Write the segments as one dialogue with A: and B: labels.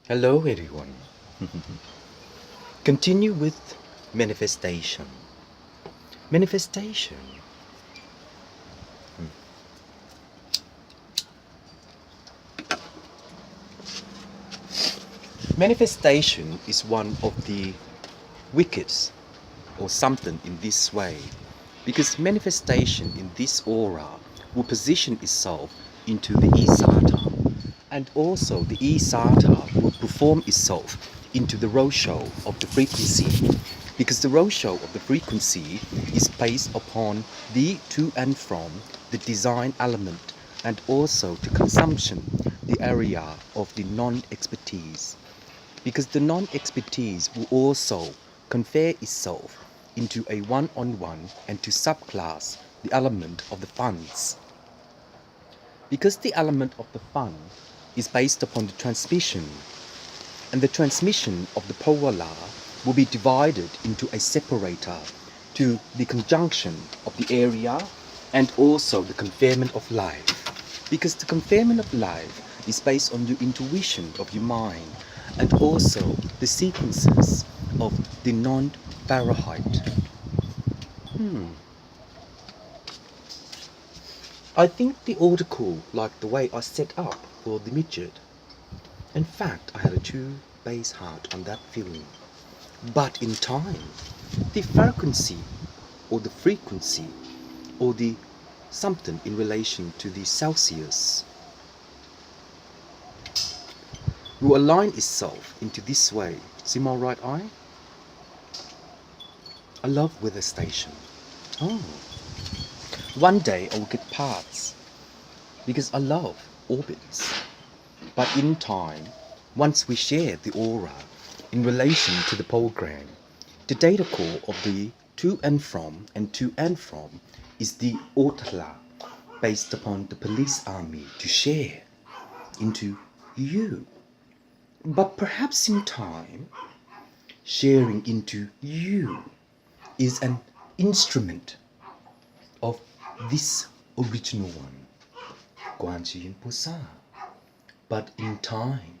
A: Hello, everyone. Continue with manifestation. Manifestation. Manifestation is one of the wickets or something in this way because manifestation in this aura will position itself into the Isata, and also the Isata will perform itself into the ratio of the frequency, because the ratio of the frequency is based upon the to and from, the design element, and also the consumption, the area of the non-expertise, because the non-expertise will also convey itself into a one-on-one and to subclass the element of the funds. Because the element of the fund is based upon the transmission, and the transmission of the polar will be divided into a separator to the conjunction of the area and also the conferment of life. Because the conferment of life is based on your intuition of your mind and also the sequences of the non-Fahrenheit. I think the article like the way I set up for the midget. In fact, I had a two base heart on that feeling. But in time, the frequency or the frequency or the something in relation to the Celsius will align itself into this way. See my right eye? I love weather station. Oh. One day I will get parts because I love orbits. But in time, once we share the aura in relation to the program, the data core of the to and from is the Otla based upon the police army to share into you. But perhaps in time, sharing into you is an instrument of this original one, Guanji Posa. But in time,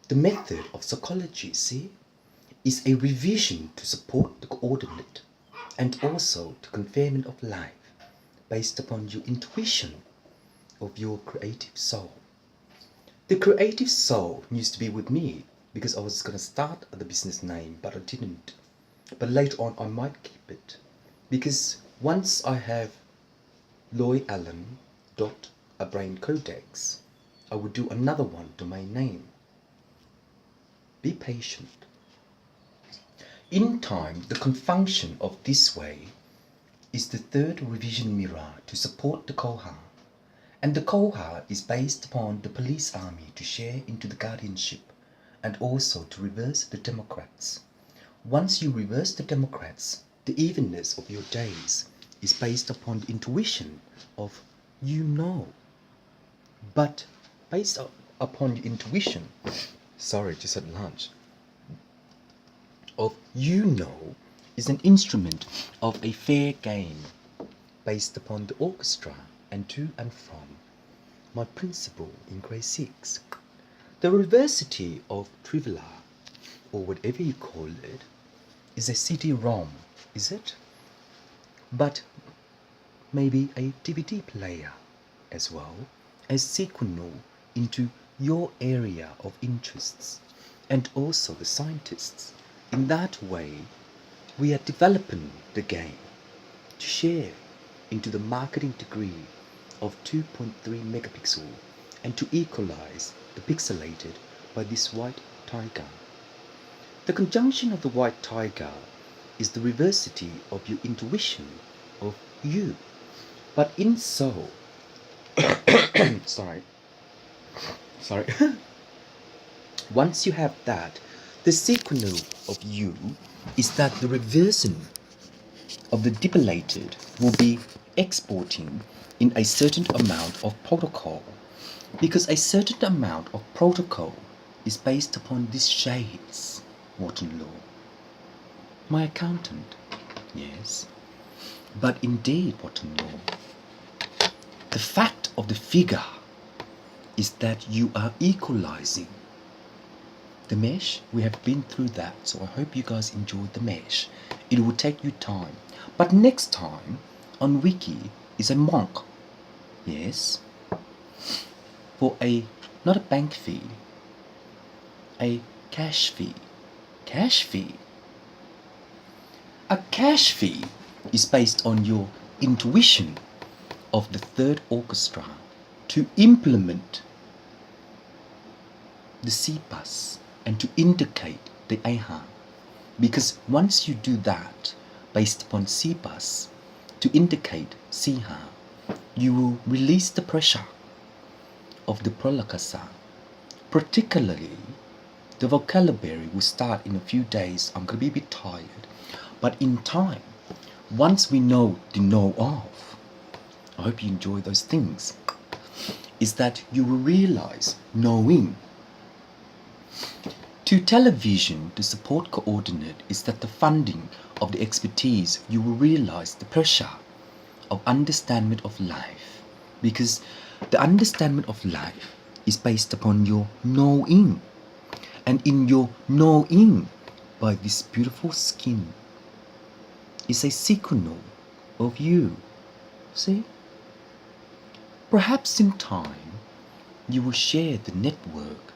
A: the method of psychology, see, is a revision to support the coordinate and also the conferment of life based upon your intuition of your creative soul. The creative soul used to be with me because I was going to start the business name, but I didn't. But later on, I might keep it because once I have Loy Allen dot a brain codex, I would do another one domain name. Be patient. In time, the confunction of this way is the third revision mirror to support the Koha, and the Koha is based upon the police army to share into the guardianship and also to reverse the Democrats. Once you reverse the Democrats, the evenness of your days is based upon the intuition of you know. But based upon your intuition, sorry, just at lunch, of you know is an instrument of a fair game based upon the orchestra and to and from. My principle in grade 6. The reversity of Trivela, or whatever you call it, is a CD-ROM, is it? But maybe a DVD player as well as sequential into your area of interests and also the scientists. In that way, we are developing the game to share into the marketing degree of 2.3 megapixel and to equalize the pixelated by this white tiger. The conjunction of the white tiger is the reversity of your intuition of you. But in so, sorry, once you have that, the sequential of you is that the reversion of the dilated will be exporting in a certain amount of protocol, because a certain amount of protocol is based upon these shades, Morton Law. My accountant, yes, but indeed, Morton Law, the fact of the figure is that you are equalizing the mesh, we have been through that, so I hope you guys enjoyed the mesh. It will take you time. But next time on Wiki is a monk. Yes. For a, not a bank fee, a cash fee. Cash fee. A cash fee is based on your intuition of the third orchestra to implement the CPAS and to indicate the AHA. Because once you do that, based upon CPAS, to indicate CHA, you will release the pressure of the prolakasa. Particularly, the vocabulary will start in a few days. I'm going to be a bit tired. But in time, once we know the know of, I hope you enjoy those things, is that you will realize knowing. To television, the support coordinate is that the funding of the expertise, you will realize the pressure of understanding of life. Because the understanding of life is based upon your knowing. And in your knowing, by this beautiful skin, is a signal of you. See? Perhaps in time, you will share the network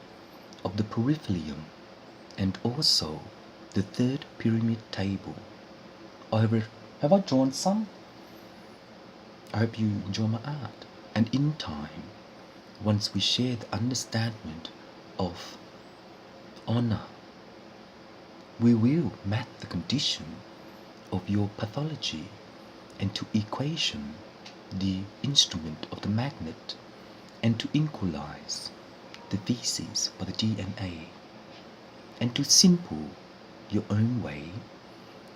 A: of the peripherum and also the third pyramid table. Have I drawn some? I hope you enjoy my art. And in time, once we share the understanding of honor, we will map the condition of your pathology and to equation the instrument of the magnet and to equalize the thesis by the DNA and to simple your own way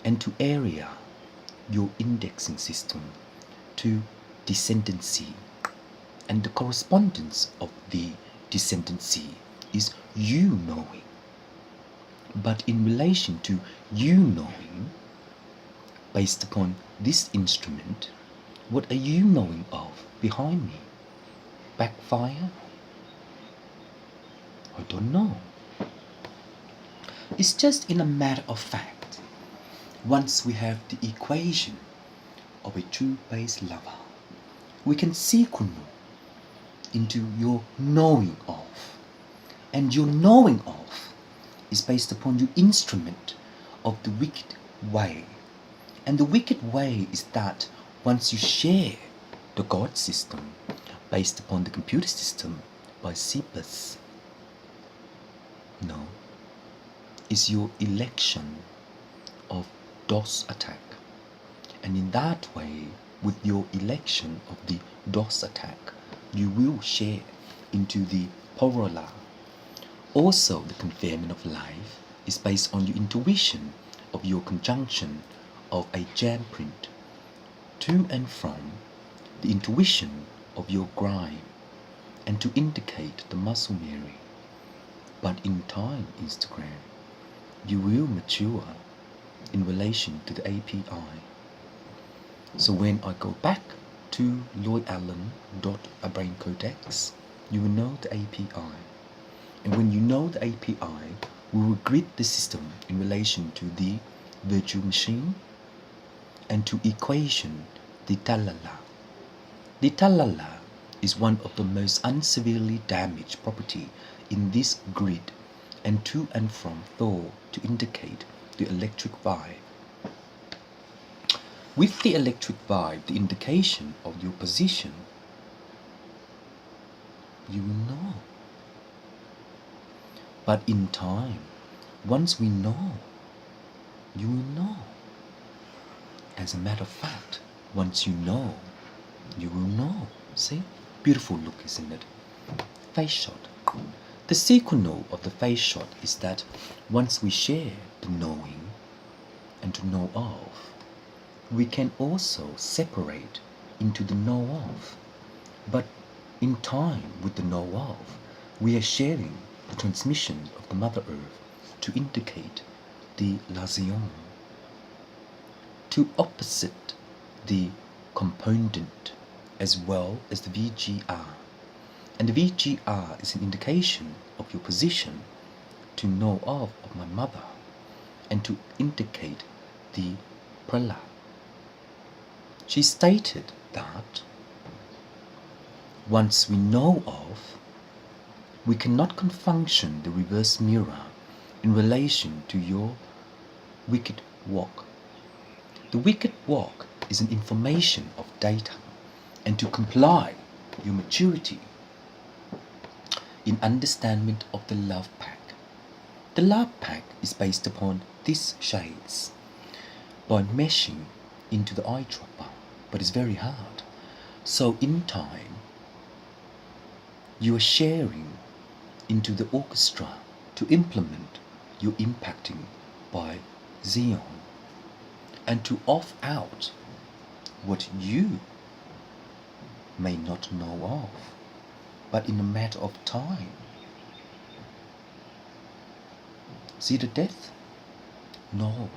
A: and to area your indexing system to descendancy, and the correspondence of the descendancy is you knowing. But in relation to you knowing, based upon this instrument, what are you knowing of behind me? Backfire? I don't know. It's just in a matter of fact, once we have the equation of a true base lover, we can sequence into your knowing of. And your knowing of is based upon your instrument of the wicked way. And the wicked way is that once you share the God system based upon the computer system by CPAS, no, is your election of DOS attack. And in that way, with your election of the DOS attack, you will share into the Porola. Also, the confinement of life is based on your intuition of your conjunction of a jam print to and from the intuition of your grime and to indicate the muscle memory. But in time, Instagram, you will mature in relation to the API. So when I go back to lloydallen.abraincodex, you will know the API. And when you know the API, we will grid the system in relation to the virtual machine and to equation the talala. The talala is one of the most unseverely damaged property in this grid, and to and from Thor to indicate the electric vibe. With the electric vibe, the indication of your position, you will know. But in time, once we know, you will know. As a matter of fact, once you know, you will know. See? Beautiful look, isn't it? Face shot. The sequel of the face shot is that once we share the knowing and to know of, we can also separate into the know of. But in time with the know of, we are sharing the transmission of the Mother Earth to indicate the Lazion, to opposite the component as well as the VGR. And the VGR is an indication of your position to know of my mother and to indicate the drlay. She stated that once we know of, we cannot function the reverse mirror in relation to your wicked walk. The wicked walk is an information of data, and to comply your maturity in understanding of the love pack. The love pack is based upon these shades by meshing into the eyedropper, but it's very hard. So in time, you are sharing into the orchestra to implement your impacting by Xeon and to off out what you may not know of, but in a matter of time. See the death? No.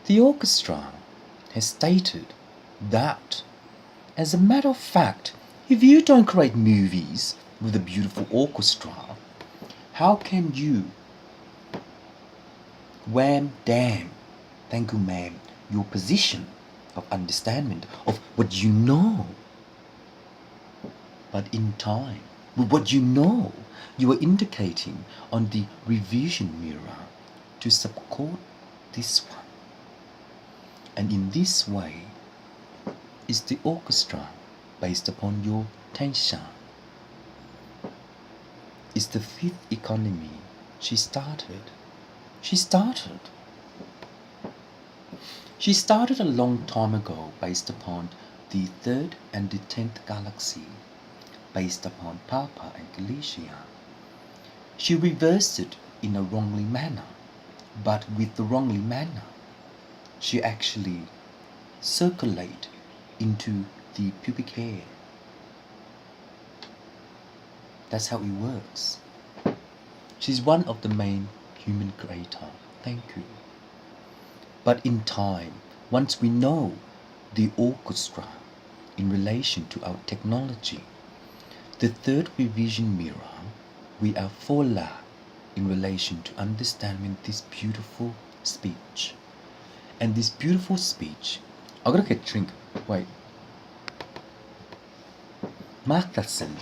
A: The orchestra has stated that, as a matter of fact, if you don't create movies with a beautiful orchestra, how can you wham damn, thank you ma'am, your position of understanding of what you know? But in time, with what you know, you are indicating on the revision mirror to support this one. And in this way is the orchestra based upon your tension. It's the fifth economy she started. She started a long time ago based upon the third and the 10th galaxy, based upon Papa and Galicia. She reversed it in a wrongly manner, but with the wrongly manner, she actually circulate into the pubic hair. That's how it works. She's one of the main human creator. Thank you. But in time, once we know the orchestra in relation to our technology, the third revision mirror, we are fuller in relation to understanding this beautiful speech. And this beautiful speech, I'm gonna get a drink. Wait. Mark Dutson.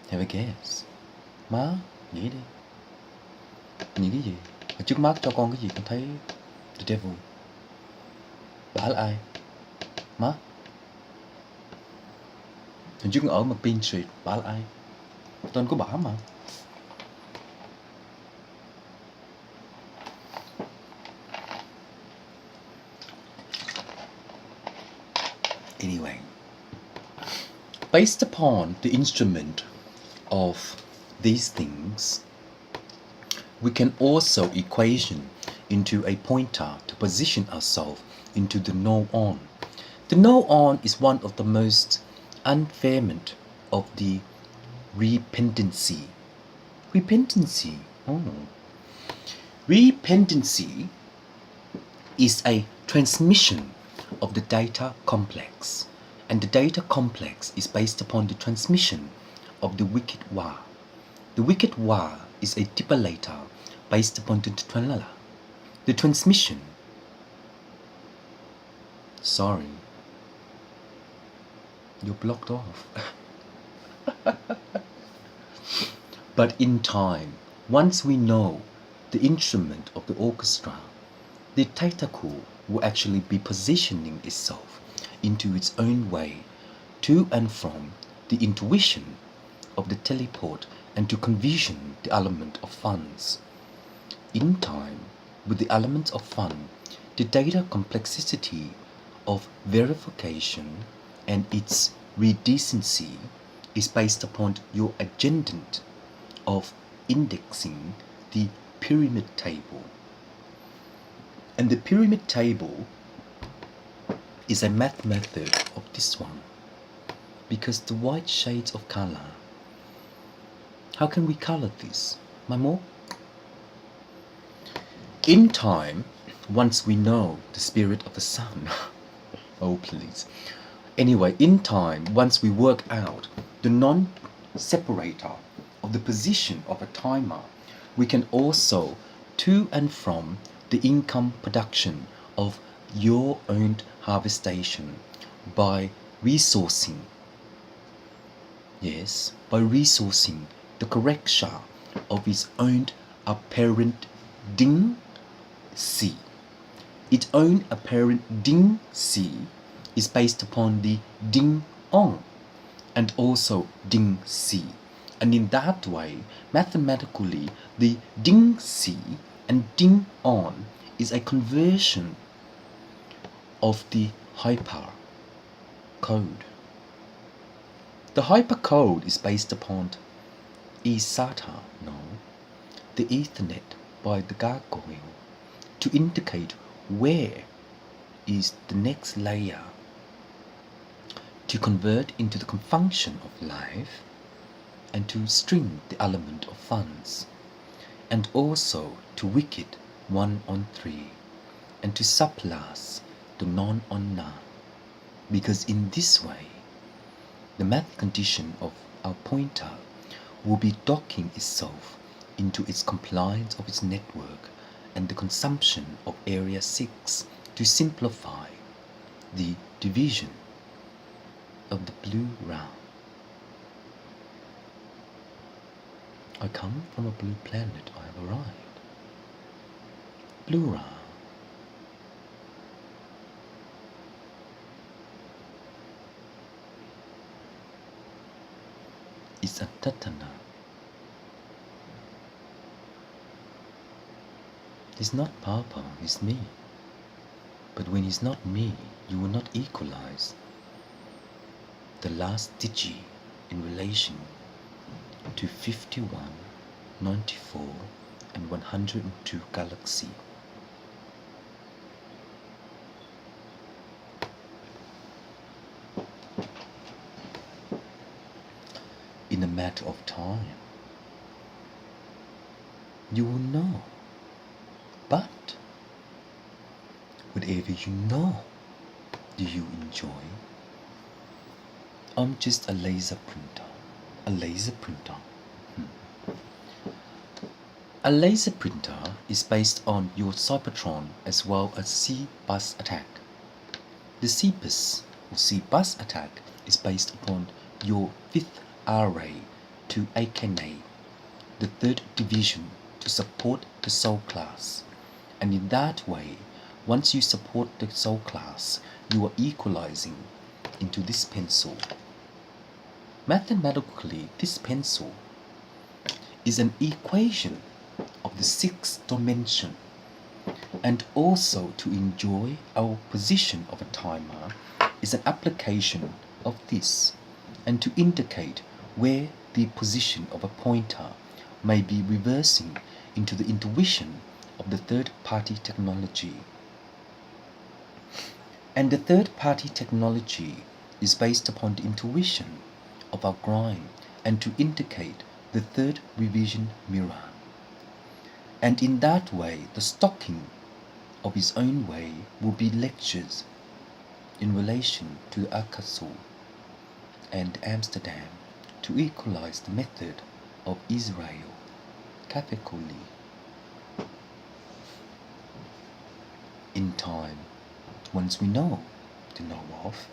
A: Have a guess. Má, nghĩ đi. Nghĩ cái gì? Ở trước mắt cho con cái gì con thấy the devil. Bả là ai? Má. Hồi trước ở McBean Street, bả là ai? Tên của bả mà. Anyway, based upon the instrument of these things, we can also equation into a pointer to position ourselves into the know-on. The know-on is one of the most unfairment of the repentancy. Repentancy. Repentancy is a transmission of the data complex, and the data complex is based upon the transmission of the wicked wa. The wicked wa is a defibrillator based upon the drlay. The transmission. Sorry, you're blocked off. But in time, once we know the instrument of the orchestra, the tentacle will actually be positioning itself into its own way to and from the intuition of the teleport and to condition the element of funds. In time, with the element of fun, the data complexity of verification and its redecency is based upon your agenda of indexing the pyramid table. And the pyramid table is a math method of this one, because the white shades of color How can we color this? Mamo? In time, once we know the spirit of the sun, oh please. Anyway, in time, once we work out the non-separator of the position of a timer, we can also to and from the income production of your own harvestation by resourcing. Yes, by resourcing the correction of its own apparent ding C. Its own apparent ding C is based upon the ding on and also ding C. And in that way, mathematically, the ding C and ding on is a conversion of the hyper code. The hypercode is based upon eSATA, no, the Ethernet by the gargoyle, to indicate where is the next layer to convert into the function of life and to string the element of funds, and also to wicket 1 on 3 and to surplus the non on none, because in this way the math condition of our pointer will be docking itself into its compliance of its network and the consumption of area 6 to simplify the division of the blue round. I come from a blue planet, I have arrived. Blue round. Is a tatana. It's not Papa, it's me. But when it's not me, you will not equalize the last digi in relation to 51, 94, and 102 galaxy. In a matter of time, you will know. But whatever you know, do you enjoy? I'm just a laser printer. A laser printer. A laser printer is based on your Cybertron as well as C-bus attack. The C-bus or C-bus attack is based upon your 5th array to Akane, the 3rd division, to support the Soul class. And in that way, once you support the Soul class, you are equalizing into this pencil. Mathematically, this pencil is an equation of the 6th dimension. And also to enjoy our position of a timer is an application of this, and to indicate where the position of a pointer may be reversing into the intuition of the third-party technology. And the third-party technology is based upon the intuition of our grind and to indicate the 3rd revision mirror. And in that way, the stocking of his own way will be lectures in relation to Akasu and Amsterdam to equalize the method of Israel, capically. In time, once we know to know of,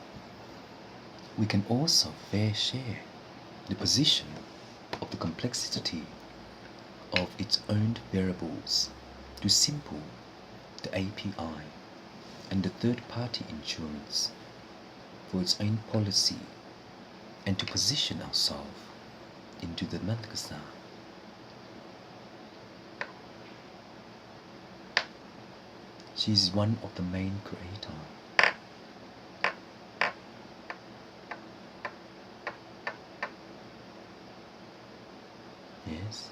A: we can also fair share the position of the complexity of its own variables to simple the API and the third-party insurance for its own policy, and to position ourselves into the Madkasa. She is one of the main creators. Yes.